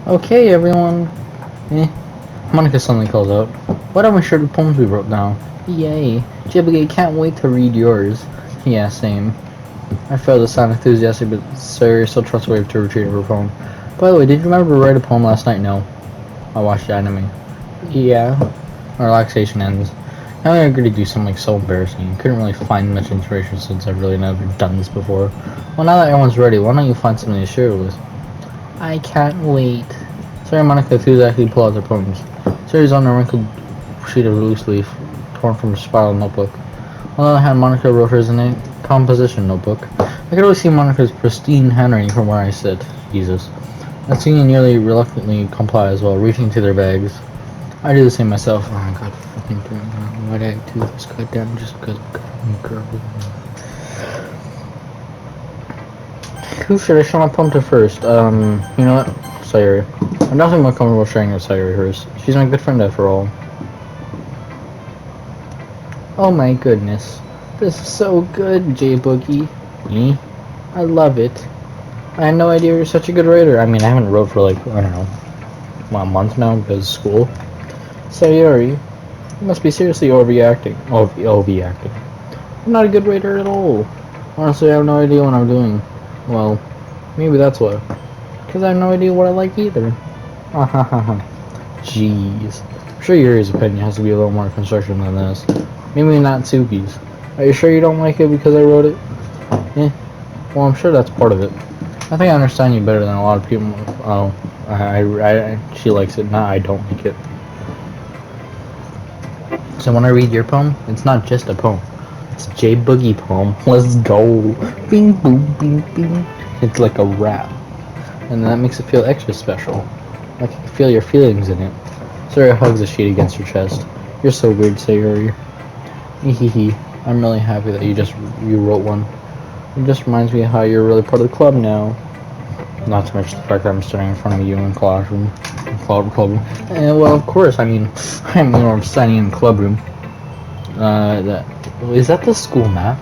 Okay, everyone. Eh. Monica suddenly calls out, "What are my short poems we wrote now?" Yay. Ghibli, can't wait to read yours. Yeah, same. I failed to sound enthusiastic, but Sawyer still trustworthy to retrieve her phone. By the way, did you remember to write a poem last night? No. I watched the anime. Yeah. My relaxation ends. Now I agreed to do something so embarrassing. Couldn't really find much inspiration since I've really never done this before. Well, now that everyone's ready, why don't you find something to share with? I can't wait. Sarah and Monica enthusiastically pull out their poems. Sarah's on a wrinkled sheet of loose leaf, torn from a spiral notebook. On the other hand, Monica wrote hers in a composition notebook. I could always see Monica's pristine handwriting from where I sit. Jesus. Athena nearly reluctantly complies while reaching into their bags. I do the same myself. Oh my god, fucking damn. Why did I do this? Goddamn, just because I'm a girl. Who should I show my poem to first? You know what? Sayuri. I'm nothing more comfortable sharing with Sayuri hers. She's my good friend after all. Oh my goodness. This is so good, J Boogie. Me? I love it. I had no idea you're such a good writer. I mean, I haven't wrote for like, I don't know, a month now because of school. Sayuri, you must be seriously overreacting. Overreacting. I'm not a good writer at all. Honestly, I have no idea what I'm doing. Well, maybe that's why. Because I have no idea what I like either. Ha ha ha ha. Jeez. I'm sure Yuri's opinion has to be a little more constructive than this. Maybe not Suki's. Are you sure you don't like it because I wrote it? Eh. Well, I'm sure that's part of it. I think I understand you better than a lot of people. Oh, she likes it. Nah, I don't like it. So when I read your poem, it's not just a poem. It's J Boogie poem. Let's go. Bing boom bing bing. It's like a rap. And that makes it feel extra special. Like I can feel your feelings in it. Sarah hugs the sheet against her chest. You're so weird, Sayuri. Hehehe. I'm really happy that you wrote one. It just reminds me of how you're really part of the club now. Not to mention the fact that I'm standing in front of you in classroom. Club room. And well, of course, I'm standing in the club room. Is that the school map?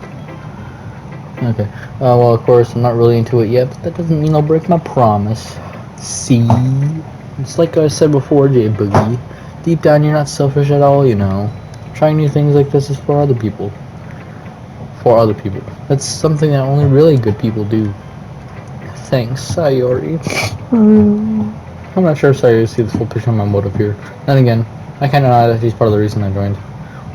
Okay. Well, of course, I'm not really into it yet, but that doesn't mean I'll break my promise. See? It's like I said before, J Boogie. Deep down, you're not selfish at all, you know. Trying new things like this is for other people. For other people. That's something that only really good people do. Thanks, Sayori. I'm not sure if Sayori sees the full picture of my motive here. Then again, I kinda know that she's part of the reason I joined.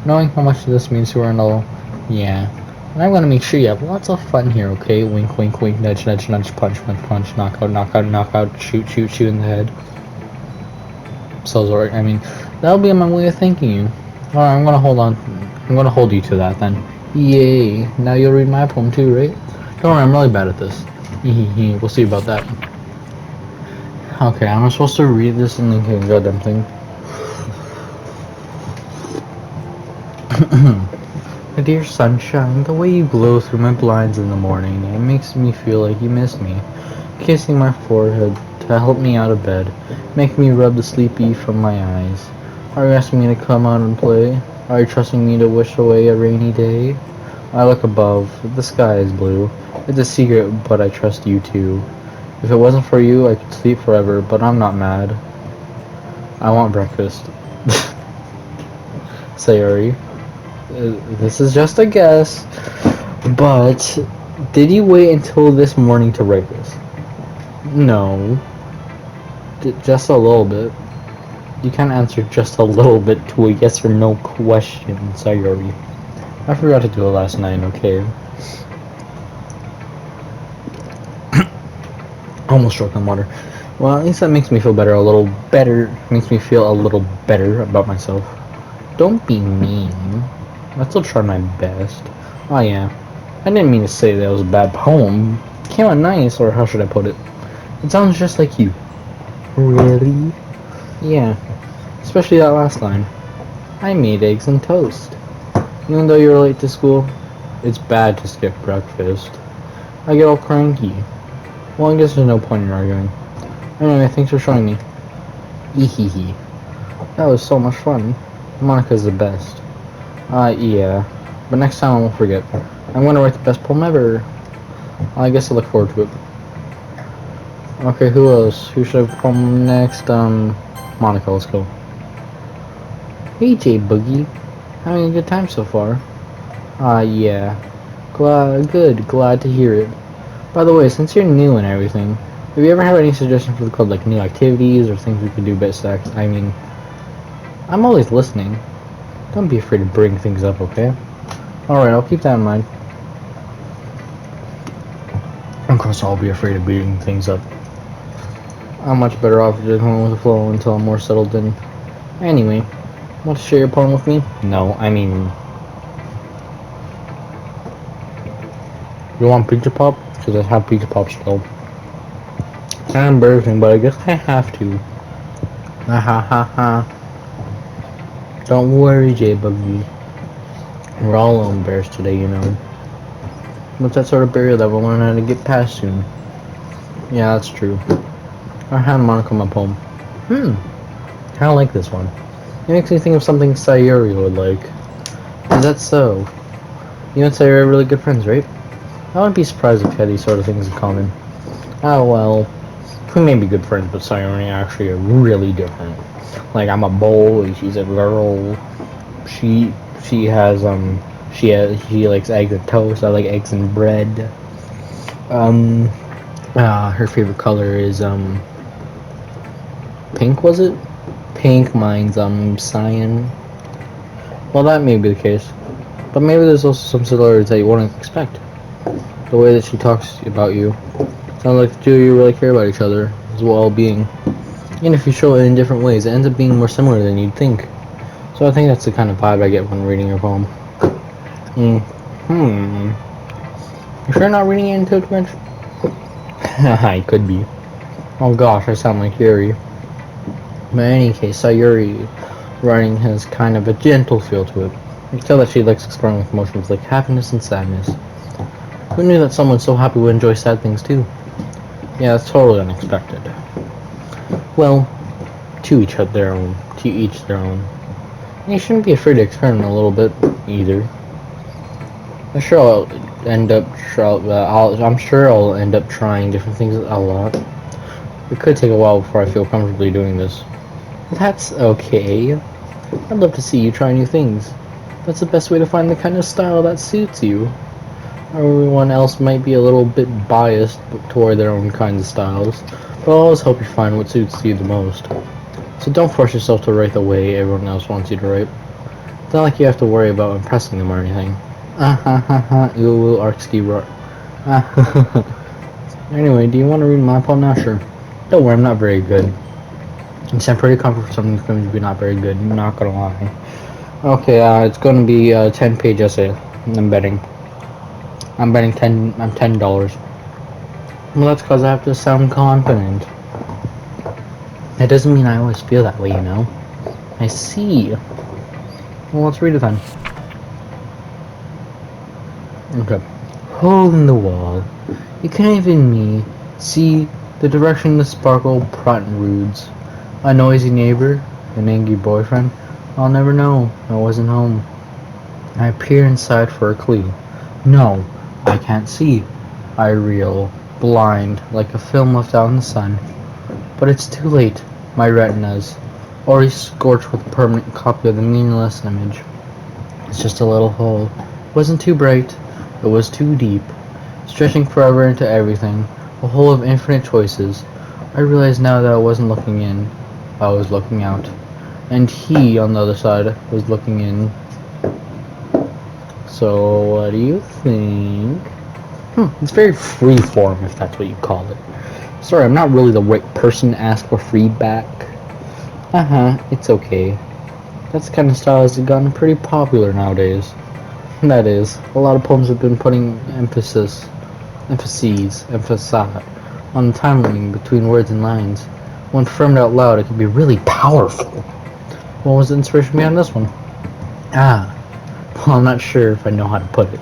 Knowing how much this means to her and all, yeah. And I'm gonna make sure you have lots of fun here, okay? Wink, wink, wink, nudge, nudge, nudge, punch, punch, punch, knockout, knockout, knockout, shoot, shoot, shoot in the head. So, Zori, that'll be my way of thanking you. Alright, I'm gonna hold you to that then. Yay. Now you'll read my poem too, right? Don't worry, I'm really bad at this. We'll see about that. Okay, am I supposed to read this and then goddamn thing? My dear sunshine, the way you glow through my blinds in the morning, it makes me feel like you miss me. Kissing my forehead to help me out of bed, make me rub the sleepy from my eyes. Are you asking me to come out and play? Are you trusting me to wish away a rainy day? I look above, the sky is blue. It's a secret, but I trust you too. If it wasn't for you, I could sleep forever, but I'm not mad. I want breakfast. Sayori. This is just a guess, but did you wait until this morning to write this? No. Just a little bit. You can't answer just a little bit to a yes or no question, Sayori. I forgot to do it last night, okay? Almost choked on water. Well, at least that makes me feel better, a little better. Makes me feel a little better about myself. Don't be mean. I still try my best. Oh yeah. I didn't mean to say that was a bad poem. It came out nice, or how should I put it? It sounds just like you. Really? Yeah. Especially that last line. I made eggs and toast. Even though you're late to school, it's bad to skip breakfast. I get all cranky. Well, I guess there's no point in arguing. Anyway, thanks for showing me. Ehehe. That was so much fun. Monica's the best. Yeah. But next time I won't forget. I'm gonna write the best poem ever. I guess I look forward to it. Okay, who else? Who should I come next? Monica, let's go. Hey, J Boogie. Having a good time so far? Yeah. Glad to hear it. By the way, since you're new and everything, have you ever had any suggestions for the club, like new activities or things we could do best next? I mean, I'm always listening. Don't be afraid to bring things up, okay? Alright, I'll keep that in mind. Of course, I'll be afraid of bringing things up. I'm much better off just going with the flow until I'm more settled in. Anyway, want to share your poem with me? No, I mean... You want pizza pop? Because I have pizza pop still. It's kind of embarrassing, but I guess I have to. Ha ha ha ha. Don't worry, J-Buggy. We're all embarrassed today, you know. What's that sort of barrier that we'll learn how to get past soon? Yeah, that's true. I had Monica my poem. I kinda like this one. It makes me think of something Sayuri would like. Is that so? You and Sayuri are really good friends, right? I wouldn't be surprised if you had these sort of things in common. Oh well, we may be good friends, but Sayuri actually are really different. Like, I'm a boy, she's a girl. She has she likes eggs and toast. I like eggs and bread. Her favorite color is pink, was it? Pink. Mine's cyan. Well, that may be the case, but maybe there's also some similarities that you wouldn't expect. The way that she talks about you sounds like the two of you really care about each other as well-being. And if you show it in different ways, it ends up being more similar than you'd think. So I think that's the kind of vibe I get when reading your poem. You sure not reading it into too much? I could be. Oh gosh, I sound like Yuri. But in any case, Sayuri writing has kind of a gentle feel to it. You can tell that she likes exploring with emotions like happiness and sadness. Who knew that someone so happy would enjoy sad things too? Yeah, that's totally unexpected. Well, to each their own. To each their own. And you shouldn't be afraid to experiment a little bit either. I'm sure I'll end up. I'm sure I'll end up trying different things a lot. It could take a while before I feel comfortably doing this. That's okay. I'd love to see you try new things. That's the best way to find the kind of style that suits you. Everyone else might be a little bit biased toward their own kinds of styles, but I'll always help you find what suits you the most. So don't force yourself to write the way everyone else wants you to write. It's not like you have to worry about impressing them or anything. Ooh, Arksky roar. Anyway, do you want to read my poem now? Sure. Don't worry, I'm not very good. I'm pretty confident for something that's going to be not very good, I'm not gonna lie. Okay, it's gonna be a 10-page essay. I'm betting $10. Well, that's because I have to sound confident. That doesn't mean I always feel that way, you know. I see. Well, let's read it then. Okay. Hole in the wall. You can't even me see the direction the sparkle protrudes. A noisy neighbor, an angry boyfriend. I'll never know. I wasn't home. I peer inside for a clue. No, I can't see. I reel, blind, like a film left out in the sun. But it's too late. My retinas, already scorched with a permanent copy of the meaningless image. It's just a little hole. It wasn't too bright. It was too deep, stretching forever into everything. A hole of infinite choices. I realize now that I wasn't looking in. I was looking out. And he, on the other side, was looking in. So, what do you think? It's very freeform, if that's what you call it. Sorry, I'm not really the right person to ask for feedback. It's okay. That kind of style has gotten pretty popular nowadays. That is, a lot of poems have been putting emphasis on the timing between words and lines. When framed out loud, it can be really powerful. What was the inspiration behind this one? Well, I'm not sure if I know how to put it.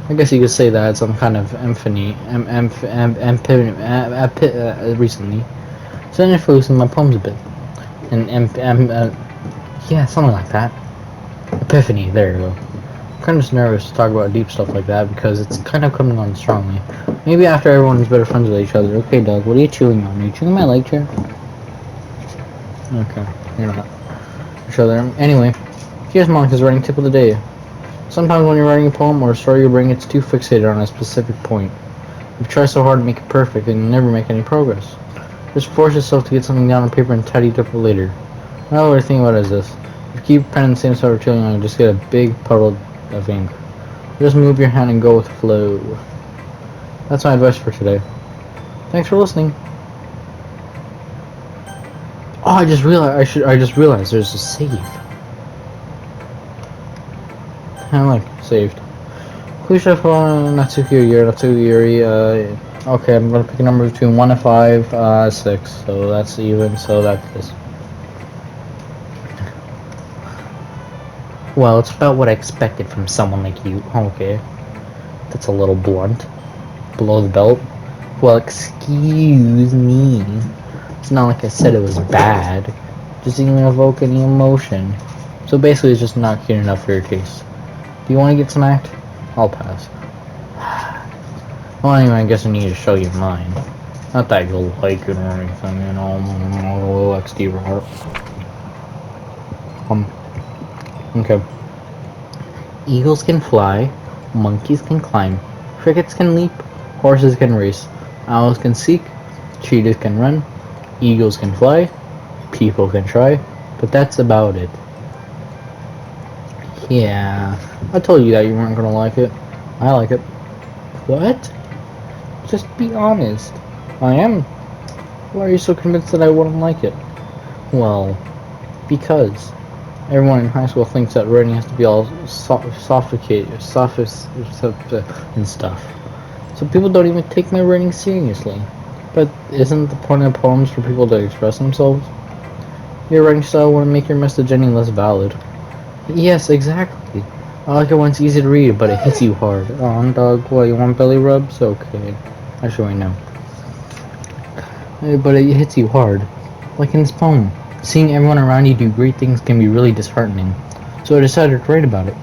I guess you could say that it's some kind of recently. So I'm influencing my poems a bit. Yeah, something like that. Epiphany, there you go. I'm kind of nervous to talk about deep stuff like that because it's kind of coming on strongly. Maybe after everyone's better friends with each other. Okay, Doug, what are you chewing on? Are you chewing my leg chair? Okay, you're not. Sure there. Anyway, here's Monica's writing tip of the day. Sometimes when you're writing a poem or a story, your brain gets too fixated on a specific point. You try so hard to make it perfect and you never make any progress. Just force yourself to get something down on paper and tidy it up later. Another way to think about it is this. If you keep penning the same sort of too long, you just get a big puddle of ink. Just move your hand and go with the flow. That's my advice for today. Thanks for listening. Oh, I just realized there's a save. I like saved. Cliche for Natsuki Yuri, Natsuki Yuri, okay, I'm gonna pick a number between 1 and 5, 6, so that's even, so that's this. Well, it's about what I expected from someone like you. Okay. That's a little blunt. Below the belt. Well, excuse me. It's not like I said it was bad. Just didn't evoke any emotion. So basically it's just not cute enough for your taste. Do you want to get smacked? I'll pass. Well, anyway, I guess I need to show you mine. Not that you'll like it or anything, you know, a little XD heart. Okay. Eagles can fly, monkeys can climb, crickets can leap, horses can race, owls can seek, cheetahs can run, eagles can fly, people can try, but that's about it. Yeah, I told you that you weren't gonna like it. I like it. What? Just be honest. I am. Why are you so convinced that I wouldn't like it? Well, because everyone in high school thinks that writing has to be all sophisticated, and stuff. So people don't even take my writing seriously. But isn't the point of poems for people to express themselves? Your writing style wouldn't make your message any less valid. Yes, exactly. I like it when it's easy to read, but it hits you hard. Oh, dog, what, you want belly rubs? Okay. Actually, I know. But it hits you hard. Like in this poem. Seeing everyone around you do great things can be really disheartening. So I decided to write about it.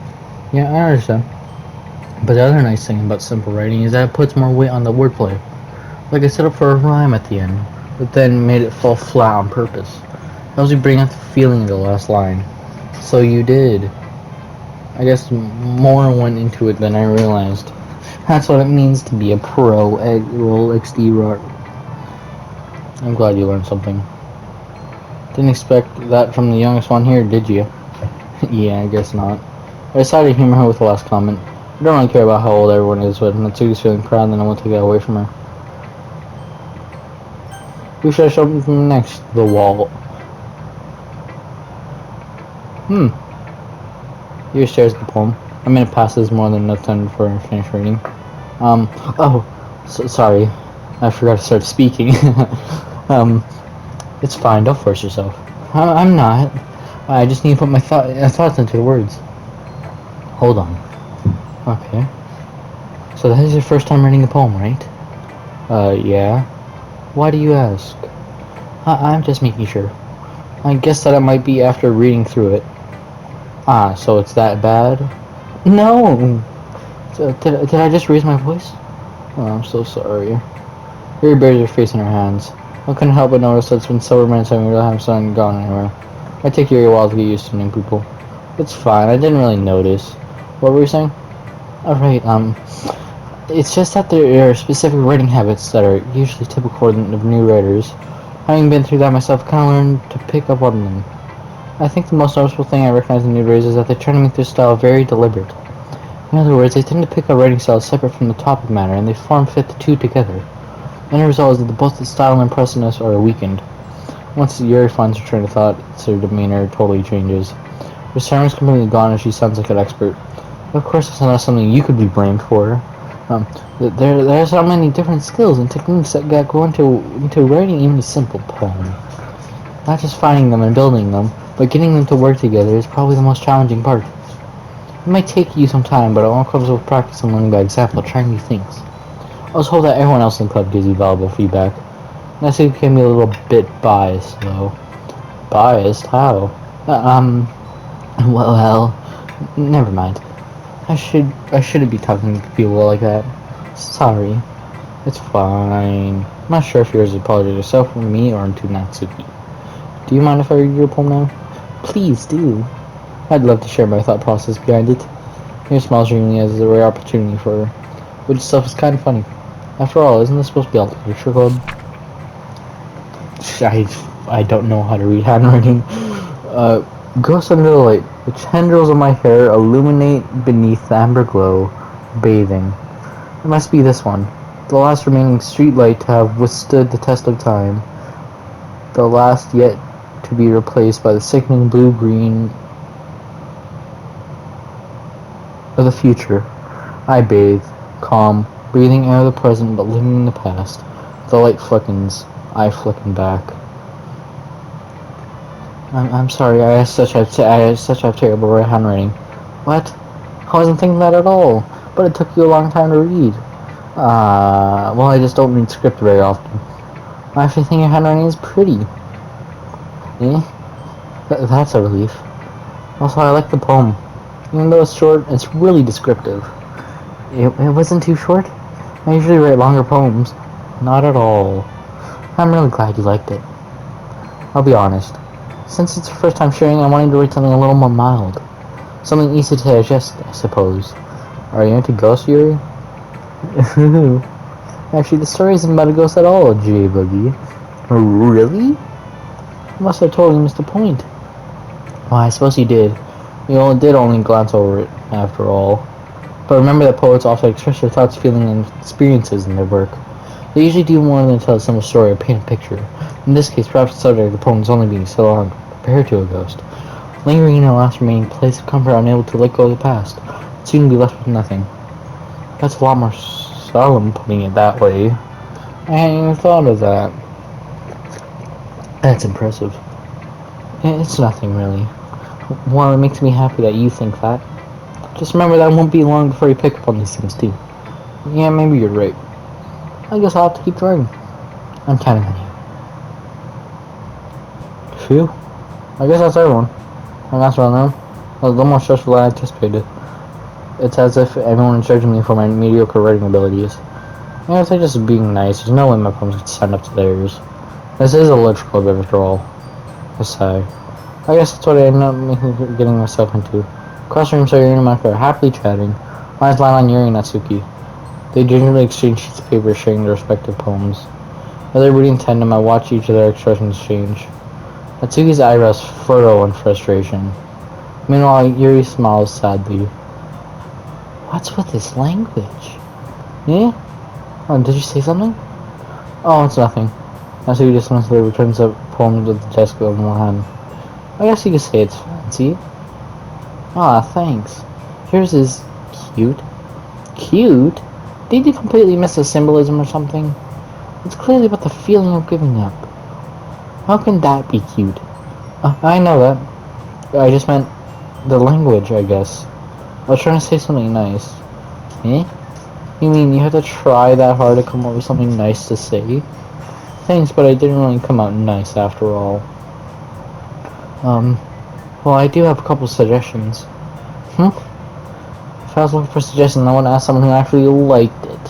Yeah, I understand. But the other nice thing about simple writing is that it puts more weight on the wordplay. Like I set up for a rhyme at the end, but then made it fall flat on purpose. Helps you bring out the feeling of the last line. So you did. I guess more went into it than I realized. That's what it means to be a pro egg roll XD rock. I'm glad you learned something. Didn't expect that from the youngest one here, did you? Yeah, I guess not. I decided to humor her with the last comment. I don't really care about how old everyone is, but Natsuki's feeling proud, then I won't take that away from her. Who should I show them next? The wall. Your shares the poem. I'm gonna pass this more than enough time before I finish reading. Sorry. I forgot to start speaking. It's fine, don't force yourself. I'm not. I just need to put my thoughts into the words. Hold on. Okay. So that is your first time reading a poem, right? Yeah. Why do you ask? I'm just making sure. I guess that it might be after reading through it. Ah, so it's that bad? No! So, did I just raise my voice? Oh, I'm so sorry. Yuri buries her face in her hands. I couldn't help but notice that it's been several minutes and we really haven't gone anywhere. I take Yuri a while to get used to new people. It's fine, I didn't really notice. What were you saying? Alright, it's just that there are specific writing habits that are usually typical of new writers. Having been through that myself, I kind of learned to pick up on them. I think the most noticeable thing I recognize in new writers is that they try to make their style very deliberate. In other words, they tend to pick a writing style separate from the topic matter, and they form-fit the two together. The end result is that both the style and impressiveness are weakened. Once Yuri finds her train of thought, her demeanor totally changes. Her charm is completely gone and she sounds like an expert. Of course, it's not something you could be blamed for. There are so many different skills and techniques that go into writing even a simple poem. Not just finding them and building them, but getting them to work together is probably the most challenging part. It might take you some time, but it all comes with practice and learning by example, trying new things. I was told that everyone else in the club gives you valuable feedback. That seemed to be a little bit biased, though. Biased? How? Well, never mind. I shouldn't be talking to people like that. Sorry. It's fine. I'm not sure if yours is apologize yourself or me or to Natsuki. Do you mind if I read your poem now? Please do. I'd love to share my thought process behind it. Your smile dreaming as a rare opportunity for her, which itself is kind of funny. After all, isn't this supposed to be a literature club? I don't know how to read handwriting. Ghost under the light. The tendrils of my hair illuminate beneath the amber glow, bathing. It must be this one. The last remaining streetlight to have withstood the test of time. The last yet to be replaced by the sickening blue-green of the future. I bathe, calm, breathing out of the present but living in the past. The light flickens, I flicken back. I'm sorry, I have terrible handwriting. What? I wasn't thinking that at all, but it took you a long time to read. Well, I just don't read script very often. I actually think your handwriting is pretty. Eh? That's a relief. Also, I like the poem. Even though it's short, it's really descriptive. It wasn't too short? I usually write longer poems. Not at all. I'm really glad you liked it. I'll be honest. Since it's your first time sharing, I wanted to write something a little more mild. Something easy to digest, I suppose. Are you into ghost Yuri? Actually, the story isn't about a ghost at all, J Boogie. Really? I must have totally missed the point. Well, I suppose you did. You did only glance over it, after all. But remember that poets often express their thoughts, feelings, and experiences in their work. They usually do more than tell a simple story or paint a picture. In this case, perhaps the subject of the poem is only being so long compared to a ghost. Lingering in a last remaining place of comfort, unable to let go of the past, soon be left with nothing. That's a lot more solemn putting it that way. I hadn't even thought of that. That's impressive. It's nothing, really. Well, it makes me happy that you think that. Just remember that it won't be long before you pick up on these things, too. Yeah, maybe you're right. I guess I'll have to keep trying. I'm counting on you. Phew. I guess that's everyone. And that's what I know. A little more stressful than I anticipated. It's as if everyone is judging me for my mediocre writing abilities. If they're just being nice, there's no way my poems could stand up to theirs. This is a literature club after all. A sigh. I guess that's what I ended up getting myself into. Crossrooms are Yuri and Maka are happily chatting. Lines line on Yuri and Natsuki. They gingerly exchange sheets of paper sharing their respective poems. As they read in tandem, I watch each of their expressions change. Natsuki's eyebrows furrow in frustration. Meanwhile, Yuri smiles sadly. What's with this language? Yeah? Oh, did you say something? Oh, it's nothing. Natsuki dismissively returns the poem to the desk in one hand. I guess you could say it's fancy. Ah, thanks. Yours is cute. Cute? Did you completely miss the symbolism or something? It's clearly about the feeling of giving up. How can that be cute? I know that. I just meant the language, I guess. I was trying to say something nice. Eh? You mean you had to try that hard to come up with something nice to say? Thanks, but I didn't really come out nice after all. Well, I do have a couple suggestions. If I was looking for suggestions, I want to ask someone who actually liked it.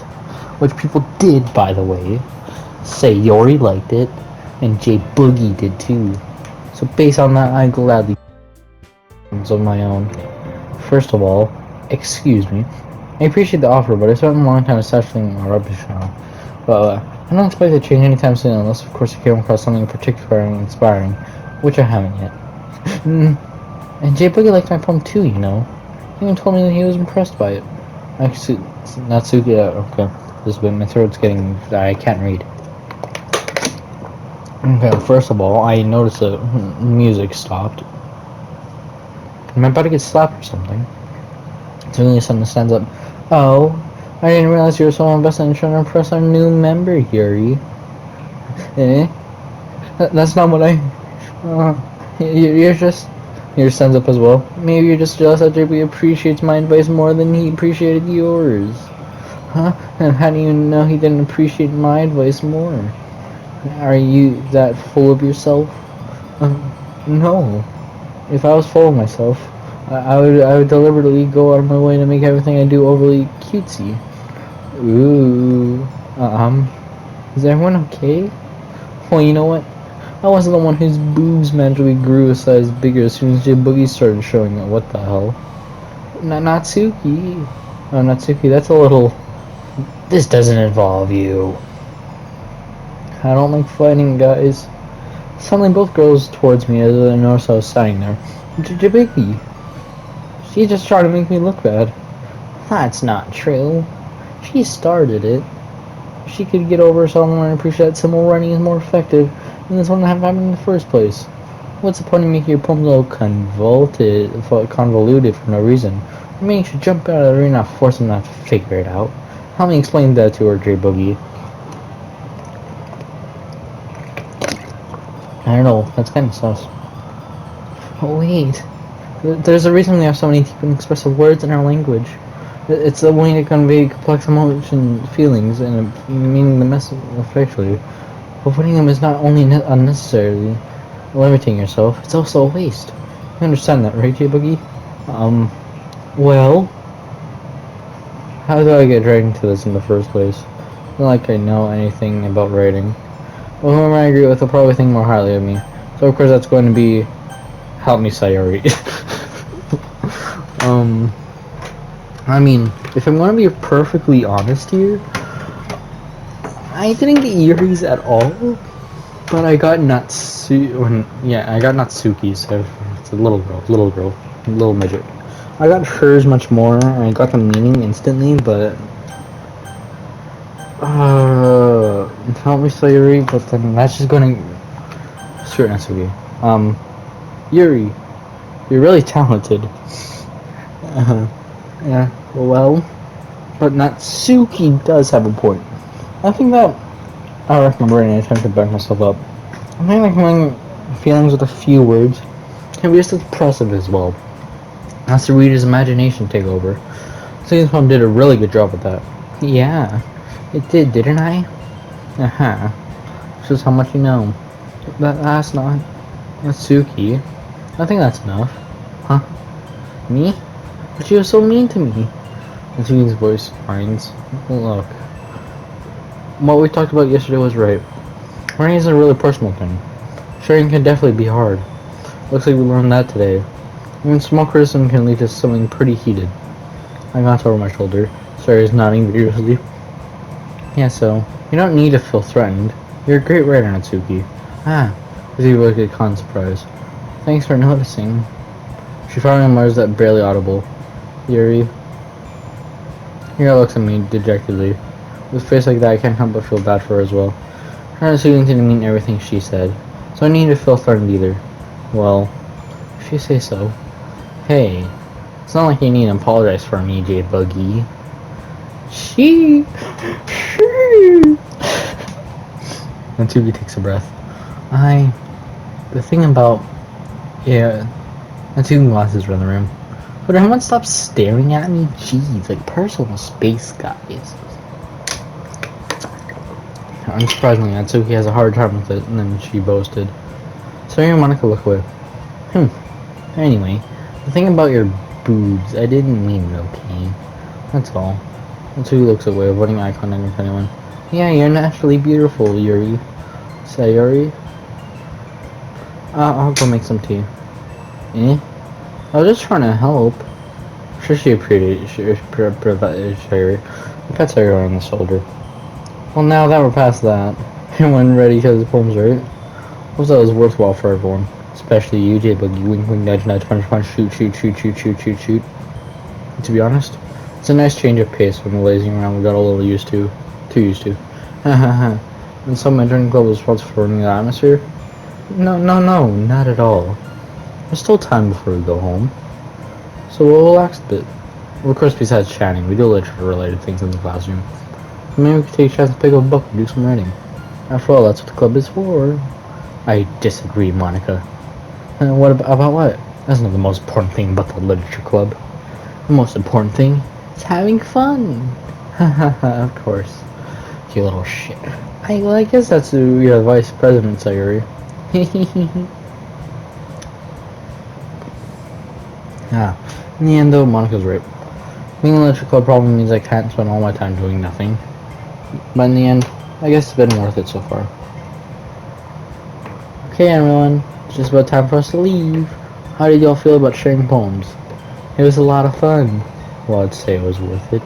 Which people did, by the way. Say Yori liked it, and J Boogie did too. So based on that, I gladly of my own. First of all, excuse me. I appreciate the offer, but I spent a long time assessing my rubbish now. But I don't expect to change anytime soon, unless of course you came across something particularly inspiring, which I haven't yet. And J Boogie liked my poem too, you know. He even told me that he was impressed by it. Actually, Natsuki, okay. This bit, my throat's getting, I can't read. Okay, first of all, I noticed the music stopped. Am I about to get slapped or something? Suddenly someone stands up. Oh, I didn't realize you were so invested in trying to impress our new member, Yuri. Eh? That's not what I... you're just... Yours stands up as well. Maybe you're just jealous that JB appreciates my advice more than he appreciated yours. Huh? And how do you know he didn't appreciate my advice more? Are you that full of yourself? No. If I was full of myself, I would deliberately go out of my way to make everything I do overly cutesy. Ooh. Is everyone okay? Well, you know what? I wasn't the one whose boobs magically grew a size bigger as soon as J Boogie started showing up. What the hell? Natsuki. Oh, Natsuki, that's a little... This doesn't involve you. I don't like fighting, guys. Suddenly both girls towards me as I noticed I was standing there. Jabiki. She just tried to make me look bad. That's not true. She started it. If she could get over someone and appreciate that simple running is more effective than this one have happened in the first place. What's the point of making your poem so convoluted for no reason? I mean, you should jump out of the arena and force them not to figure it out. Help me explain that to her, J Boogie. I don't know, that's kind of sus. Oh wait, there's a reason we have so many deep and expressive words in our language. It's a way to convey complex emotion, feelings, and meaning the message effectively. But putting them is not only unnecessarily limiting yourself, it's also a waste. You understand that, right, J Boogie? Well, how do I get dragged into this in the first place? Not like I know anything about writing. Well, whoever I agree with will probably think more highly of me. So of course that's going to be help me, Sayori. I mean, if I'm going to be perfectly honest here, I didn't get Yuri's at all, but I got I got Natsuki's. So it's a little midget. I got hers much more, and I got the meaning instantly, but help me, Sayori. But then that's just going to screw Natsuki. Yuri, you're really talented. Yeah, well, but Natsuki does have a point. I think that I wrecked my brain and I tried to back myself up. I think like my feelings with a few words can be just as impressive as well. That's the reader's imagination take over. So this poem did a really good job with that. Yeah, it did, didn't I? Uh-huh. Shows how much you know. That's not Natsuki. I think that's enough. Huh? Me? But she was so mean to me. Natsuki's voice whines. Look. What we talked about yesterday was right. Running is a really personal thing. Sharing can definitely be hard. Looks like we learned that today. Even small criticism can lead to something pretty heated. I glanced over my shoulder. Sorry, is nodding vigorously. Yeah, so, you don't need to feel threatened. You're a great writer, Natsuki. Ah, Natsuki looked at Khan in surprise. Thanks for noticing. She finally mutters that barely audible. Yuri. Yuri looks at me dejectedly. With a face like that, I can't help but feel bad for her as well. Her Natsuki didn't mean everything she said, so I need to feel threatened either. Well, if you say so. Hey, it's not like you need to apologize for me, J Boogie. She. Natsuki takes a breath. The thing about. Yeah. Natsuki glances around the room. Would everyone stop staring at me? Jeez, like personal space, guys. Unsurprisingly, Natsuki has a hard time with it, and then she boasted. Sayori and Monica look away. Anyway, the thing about your boobs, I didn't mean it, okay? That's all. Natsuki looks away, avoiding eye contact with anyone. Yeah, you're naturally beautiful, Yuri. Sayori? I'll go make some tea. Eh? I was just trying to help. Sure, she appreciated Sayori. I pat Sayori on the shoulder. Well, now that we're past that, everyone ready because the poem's right? Hope that was worthwhile for everyone. Especially you, J Boogie. Wink, wink, nudge, nudge, punch, punch, shoot, shoot, shoot, shoot, shoot, shoot, shoot. And to be honest, it's a nice change of pace from the lazing around we got a little used to. Too used to. Hahaha. And so my journey club was responsible for running the atmosphere? No, not at all. There's still time before we go home. So we'll relax a bit. Well, of course, besides chatting, we do literature-related things in the classroom. Maybe we could take a chance to pick up a book and do some writing. After all, that's what the club is for. I disagree, Monica. What about what? That's not the most important thing about the literature club. The most important thing is having fun. Hahaha, of course. You little shit. I guess that's your vice president, Sayori. In the end though, Monica's right. Being in the literature club probably means I can't spend all my time doing nothing. But in the end, I guess it's been worth it so far. Okay, everyone, it's just about time for us to leave. How did y'all feel about sharing poems? It was a lot of fun. Well, I'd say it was worth it.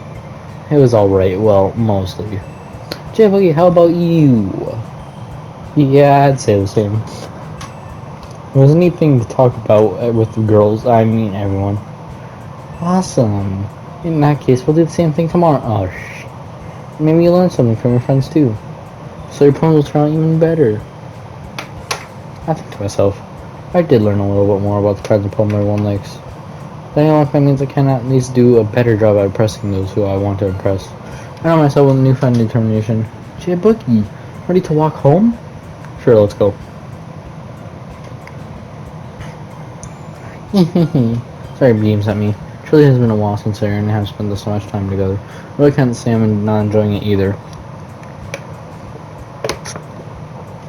It was alright, well, mostly. Jay Boogie, how about you? Yeah, I'd say the same. It was a neat thing to talk about with the girls, I mean everyone. Awesome. In that case, we'll do the same thing tomorrow. Oh, maybe you learn something from your friends too. So your poems will turn out even better. I think to myself, I did learn a little bit more about the kinds of poems everyone likes. But I that means I can at least do a better job at impressing those who I want to impress. I know myself with a newfound determination. Jay Bookie, ready to walk home? Sure, let's go. Sorry, beams at me. It really has been a while since I and have spent this so much time together. I really can't say I'm not enjoying it either.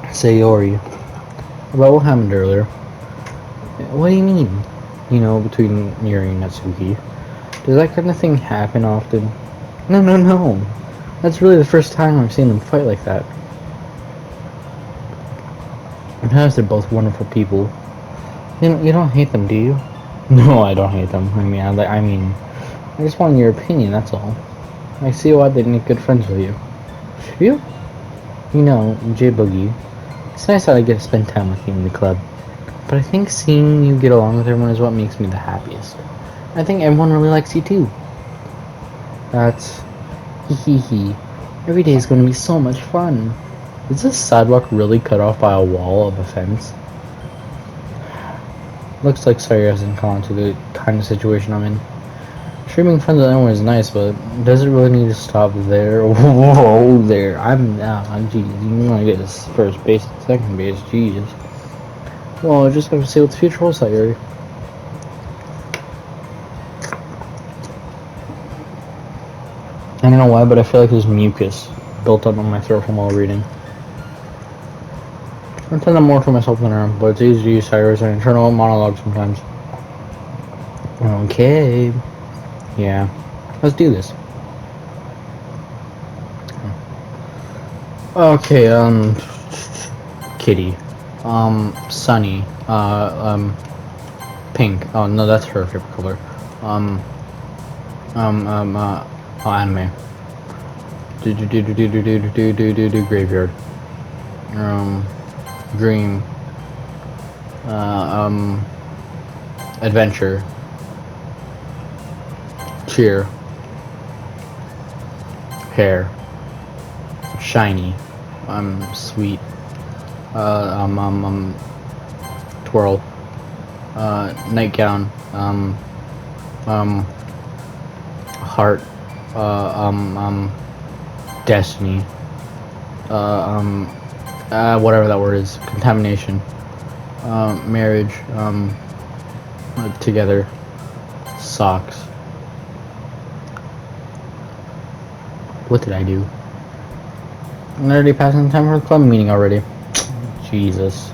Sayori. About what happened earlier. What do you mean? You know, between Yuri and Natsuki. Does that kind of thing happen often? No. That's really the first time I've seen them fight like that. Perhaps they're both wonderful people. You don't hate them, do you? No, I don't hate them. I just want your opinion, that's all. I see why they'd make good friends with you. You? You know, J Boogie, it's nice that I get to spend time with you in the club. But I think seeing you get along with everyone is what makes me the happiest. I think everyone really likes you too. That's... hee. Every day is going to be so much fun. Is this sidewalk really cut off by a wall of a fence? Looks like Sawyer hasn't gone to the kind of situation I'm in. Sure, being friends with anyone is nice, but does it really need to stop there? Whoa, there. Geez, you want to get this first base and second base, jeez. Well, I just have to see what the future holds, Sawyer. I don't know why, but I feel like there's mucus built up on my throat from all reading. I tend to more for myself than her, but it's easy to use Cyrus an internal monologue sometimes. Okay. Yeah. Let's do this. Okay, Kitty. Sunny. Pink. Oh, no, that's her favorite color. Anime. Graveyard. Dream. Adventure. Cheer. Hair. Shiny. Sweet. Twirl. Nightgown. Heart. Destiny. Whatever that word is. Contamination. Marriage. Together. Socks. What did I do? I'm already passing the time for the club meeting already. Jesus.